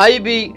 IB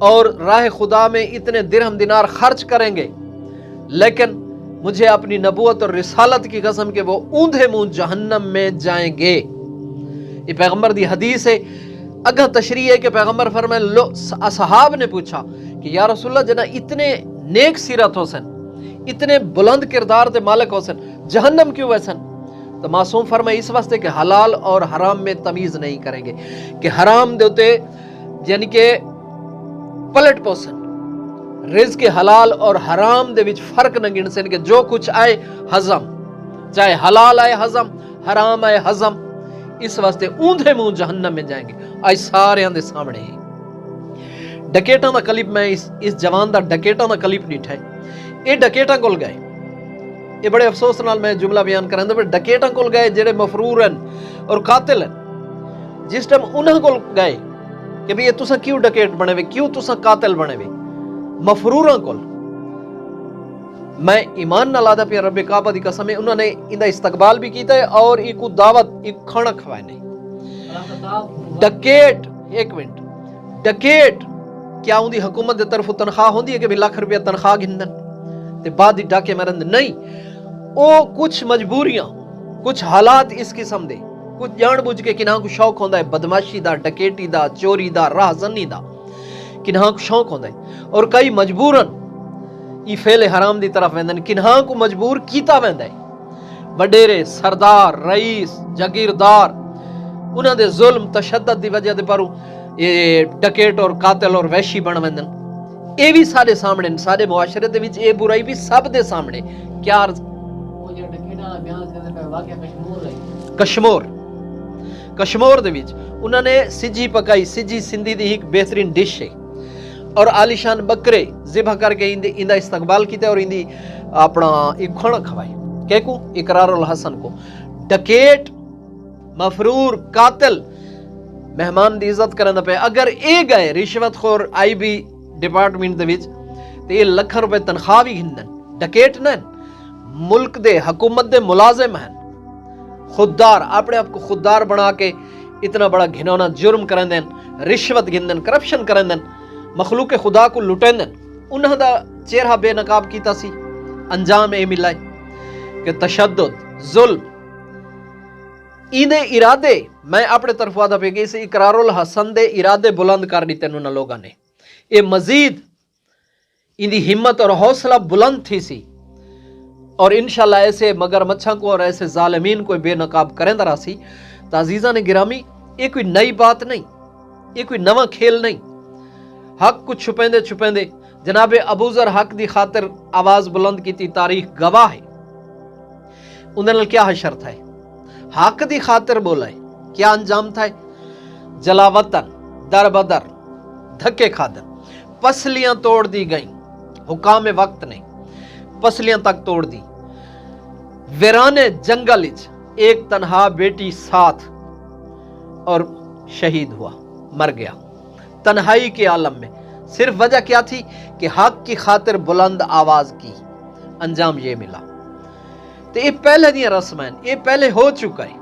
اور راہ خدا میں اتنے درہم دینار خرچ کریں گے، لیکن مجھے اپنی نبوت اور رسالت کی قسم کہ وہ اوندھے منہ جہنم میں جائیں گے۔ یہ پیغمبر دی حدیث ہے۔ اگہ تشریح ہے کہ پیغمبر فرمائے اصحاب نے پوچھا کہ یا رسول اللہ جنا اتنے نیک سیرت ہو سن، اتنے بلند کردار دے مالک ہو سن، جہنم کیوں ویسن؟ تو معصوم فرمائے اس واسطے کہ حلال اور حرام میں تمیز نہیں کریں گے، کہ حرام دیتے یعنی کہ پلٹ پوسن، رزق حلال اور حرام دے وچ فرق نہ گن سن، کہ جو کچھ آئے ہضم، چاہے حلال آئے ہضم، حرام آئے ہضم، اس واسطے اوندھے منہ جہنم میں جائیں گے۔ آج سارے دے سامنے ہی ڈکیٹاں دا کلپ، میں اس جوان دا ڈکیٹاں دا کلپ ڈٹھا ہے۔ یہ ڈکیٹاں کول گئے، یہ بڑے افسوس نال میں جملہ بیان کریں پر ڈکیٹاں کول گئے جڑے مفرور ہیں اور قاتل ہیں۔ جس ٹائم انہاں کول گئے کہ بھی یہ تساں کیوں ڈکیٹ بنے ہوئے، کیوں تساں قاتل بنے ہوئے، مفروراں کول میں ایمان نہ لادا پیا رب کعبہ دی قسم ہے، انہوں نے ان دا استقبال بھی کیتا ہے اور ایک دعوت ایک کھانا کھوائے نہیں۔ ڈکیٹ، ایک منٹ، ڈکیٹ کیا ان دی حکومت دے طرف تنخواہ ہوندی ہے کہ بھی لاکھ روپیہ تنخواہ گھندن تے بعد ہی ڈاکے مرند؟ نہیں، او کچھ مجبوریاں، کچھ حالات اس قسم دے، کچھ جان بوجھ کے کنہاں کو شوق ہوندا ہے بدماشی دا، ڈکیٹی دا، چوری دا، راہ زنی دا، کنہاں کو شوق ہوندا ہے، اور کئی مجبورن ای فعل حرام دی طرف ویندن، کنہاں کو مجبور کیتا ویندا ہے۔ وڈیرے، سردار، رئیس، جاگیردار، انہاں دے ظلم تشدد دی وجہ دے پر یہ ڈکیٹ اور قاتل اور وحشی بن ویندن۔ اے بھی سارے سامنے، سارے معاشرے دے وچ اے برائی بھی سب دے سامنے۔ کیا عرض کشمور دے وچ انہاں نے سجی پکائی، سجی سندھی دی ایک بہترین ڈش ہے، اور عالیشان بکرے ذبح کر کے ان دا استقبال کیتا اور ان دی اپنا ایک کھانا کھوائے۔ کہ کو اقرار الحسن کو ڈکیٹ، مفرور، قاتل مہمان دی عزت کرن دا پے، اگر اے گئے رشوت خور آئی بی ڈپارٹمنٹ دے وچ تے یہ لاکھاں روپے تنخواہ بھی گھندن۔ ڈکیٹ نہ ملک دے حکومت دے ملازم ہیں، خوددار، اپنے آپ کو خوددار بنا کے اتنا بڑا گھنونا جرم کرن دین، رشوت گھندن، کرپشن کرن دین، مخلوق خدا کو لٹین دین۔ انہاں دا چہرہ بے نقاب کیتا سی، انجام اے ملا ہے کہ تشدد، ظلم، ایندے ارادے میں اپنے طرف وعدہ پہ گئی سے اقرار الحسن دے ارادے بلند کر دیتے انہاں لوگاں نے۔ اے مزید ایندی ہمت اور حوصلہ بلند تھی سی، اور انشاءاللہ ایسے مگر مچھاں کو اور ایسے ظالمین کو بے نقاب کریں درا سی۔ تعزیزاں نے گرامی، یہ کوئی نئی بات نہیں، یہ کوئی نواں کھیل نہیں۔ حق کو چھپیندے چھپیندے جناب ابو ذر حق دی خاطر آواز بلند کی تھی، تاریخ گواہ ہے۔ انہوں نے کیا حشر تھا، حق دی خاطر بولا ہے، کیا انجام تھا؟ جلا وطن، در بدر، دھکے کھادن، پسلیاں توڑ دی گئیں، حکام وقت نے پسلیاں تک توڑ دی، ویرانے جنگل وچ ایک تنہا بیٹی ساتھ، اور شہید ہوا، مر گیا تنہائی کے عالم میں۔ صرف وجہ کیا تھی کہ حق کی خاطر بلند آواز کی، انجام یہ ملا۔ تو یہ پہلے دیا رسم ہیں، یہ پہلے ہو چکا ہے،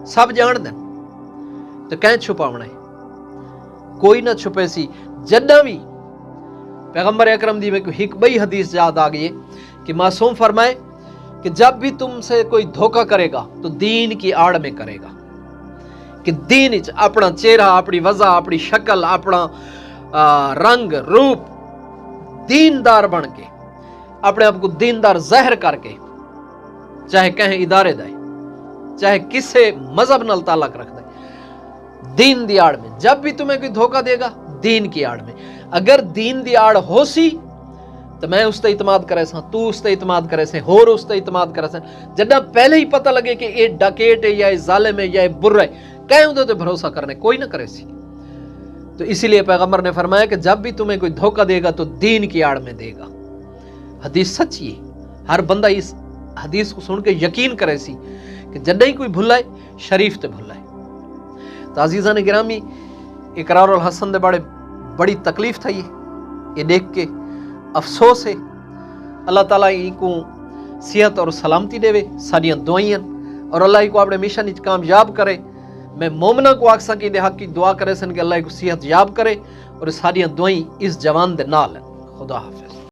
سب جان دیں، تو کہیں چھپاونا ہے؟ کوئی نہ چھپے سی۔ جنہ بھی پیغمبر اکرم دی میں کوئی حکمئی حدیث یاد آ گئی ہے کہ معصوم فرمائے کہ جب بھی تم سے کوئی دھوکہ کرے گا تو دین کی آڑ میں کرے گا، کہ دین اچ اپنا چہرہ، اپنی وضع، اپنی شکل، اپنا رنگ روپ دیندار بن کے، اپنے آپ کو دیندار ظاہر کر کے، چاہے کہیں ادارے دائے، چاہے کسے مذہب نال تعلق رکھ دے، دین دی آڑ میں جب بھی تمہیں کوئی دھوکہ دے گا، دین کی آڑ میں۔ اگر دین دی آڑ ہو سی تو میں اس تے اعتماد کرے ساں، تو اس تے اعتماد کرے سے، ہور اس تے اعتماد کرے سے۔ جدہ پہلے ہی پتہ لگے کہ یہ ڈکیٹ ہے یا یہ ظالم ہے یا یہ برا ہے، کہیں اندھے تے بھروسہ کرنے کوئی نہ کرے سی۔ تو اسی لیے پیغمبر نے فرمایا کہ جب بھی تمہیں کوئی دھوکہ دے گا تو دین کی آڑ میں دے گا۔ حدیث سچی ہے، ہر بندہ اس حدیث کو سن کے یقین کرے سی کہ جدہ ہی کوئی بھلائے شریف تے بھلائے۔ تو عزیزان گرامی، اقرار الحسن دے بڑی تکلیف تھا یہ دیکھ کے افسوس ہے۔ اللہ تعالیٰ ان کو صحت اور سلامتی دے، ساریاں دعائیں، اور اللہ کو اپنے مشن کامیاب کرے۔ میں مومنا کو آکساں کی دے حق کی دعا کرے سن کہ اللہ کو صحت یاب کرے اور ساری دعائیں اس جوان دے نال ہیں۔ خدا حافظ۔